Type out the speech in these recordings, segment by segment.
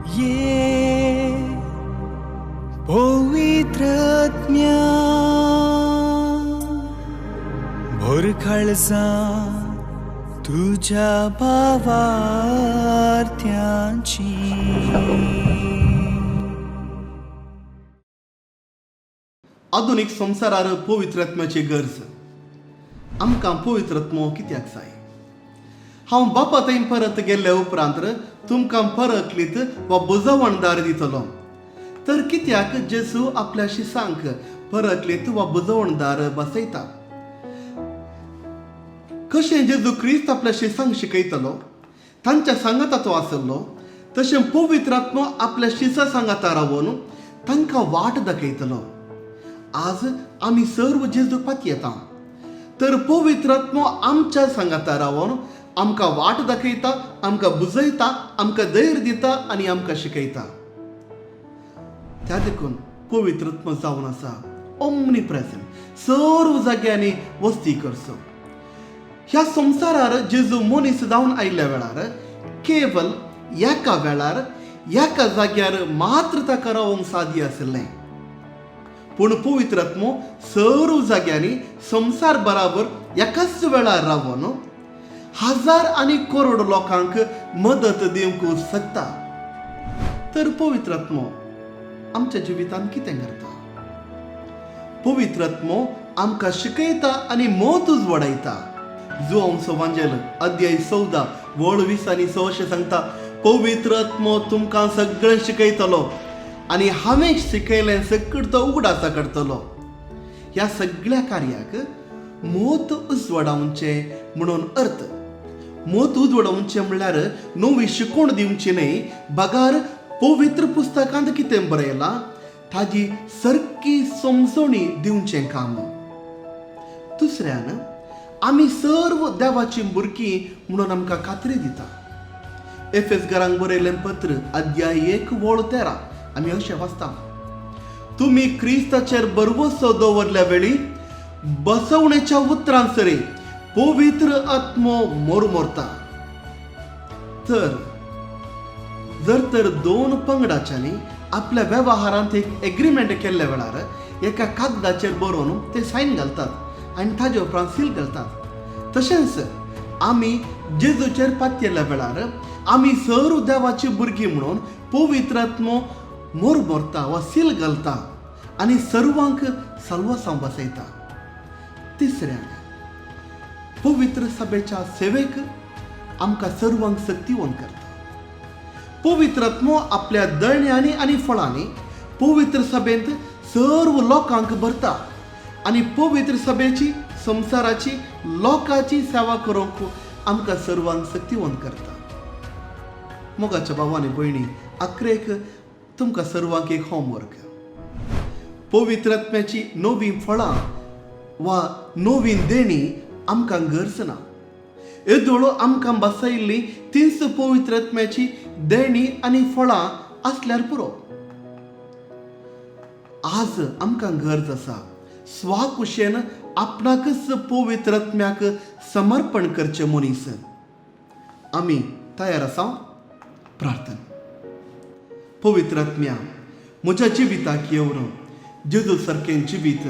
ये पवित्रत्म्या भोर काळजा तुझ्या भावार्थ्यांची. आधुनिक संवसारार पवित्रात्म्याची गरज. आमकां पवित्रात्मो कित्याक जाय? हांव बापा थंय परत गेल्ल्या उपरांत तुमकां परकलीत वा बुजवणदार दितलो. तर कित्याक जेजू आपल्या शिसांक परकलीत वा बुजवणदार बसयता? कशें जेजू क्रिस्त आपल्या शिसांक शिकयतलो, तांच्या सांगाता तो आसलो, तशें पवित्रात्मो आपल्या शिसा सांगाता रावन तांकां वाट दाखयतलो. आज आमी सर्व जेजू पात येता, तर पवित्रात्मो आमच्या सांगाता रावन आमकां वाट दाखयता, आमकां बुजयता, आमकां धैर्य दिता आनी आमकां शिकयता. त्या देखून पवित्रात्मो जावन आसा ओमनी प्रेझेंट, सर्व जाग्यांनी वस्ती करचो. ह्या संवसारार जेजू मनीस जावन आयिल्ल्या वेळार केवल एका वेळार एका जाग्यार मात्र ताका रावंक साध्य आसलें. पूण पवित्रात्मो सर्व जाग्यांनी संवसार बराबर एकाच वेळार रावन हजार आनी करोड लोकांक मदत दिवंक शकता. तर पवित्रात्मो आमच्या जिवितांत कितें करता? पवित्रात्मो आमकां शिकयता आनी मोत उजवाडायता. जोआंचो वांजेल अध्याय 14 वळ 20 आनी 6 सांगता, पवित्रात्मो तुमकां सगळें शिकयतलो आनी हांवें शिकयलें सगळें तो उगडासा करतलो. ह्या सगळ्या कार्याक मोत उजवाडावचें म्हणून अर्थ. मोत उजवाडावचें म्हणल्यार नवी शिकवण दिवची न्हय, बगार पवित्र पुस्तकांत कितें बरयलां ताजी सारकी समजणी दिवचें काम. दुसऱ्यान आमी सर्व देवाची भुरगीं म्हणून आमकां खात्री दिता. एफेसकारांक बरयलें पत्र अध्याय 1 वळ 13 आमी अशें वाचता, तुमी क्रिस्ताचेर भरवसो दवरल्या वेळी बसवणेच्या उतरांसरे पवित्र आत्मो मोरमोरता. जर दोन पंगडाच्यांनी आपल्या वेव्हारांत एक एग्रीमेंट केल्ल्या वेळार एका कागदाचेर बरोवन ते सायन घालतात आनी ताजे उपरांत सील घालतात. तशेंच आमी जेजूचेर पातयेल्ल्या वेळार आमी सर्व देवाची भुरगीं म्हणून पवित्र आत्मो मोरमोरता वा सील घालता आनी सर्वांक साल्वासां बसयता. तिसऱ्यान पवित्र सभेच्या सेवेक आमकां सर्वांक सक्तीवंत करता. पवित्र आत्मो आपल्या दळण्यांनी आनी फळांनी पवित्र सभेंत सर्व लोकांक भरता आनी पवित्र सभेची संवसाराची लोकांची सेवा करूंक आमकां सर्वांक सक्तीवंत करता. मोगाच्या भावांनी भयणी, आखरेक तुमकां सर्वांक एक होमवर्क. पवित्र आत्म्याची नवी फळां वा नवी देणी आमकां गरज ना. येदोळो आमकां बसयल्ली तीच पवित्र आत्म्याची देणी आनी फळां आसल्यार पुरो. आज आमकां गरज आसा स्वाकुशेन आपणाकच पवित्र आत्म्याक समर्पण करचें मनीस. आमी तयार आसा? प्रार्थना. पवित्र आत्म्या, म्हज्या जिविताक येवन जेजू सारकें जिवीत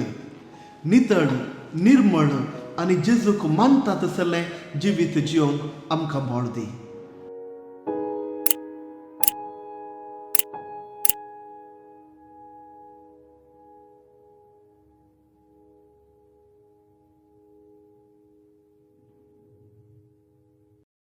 नितळ, निर्मळ आनी जेजूक मानता तसलें जिवीत जिवंक आमकां बळ दी.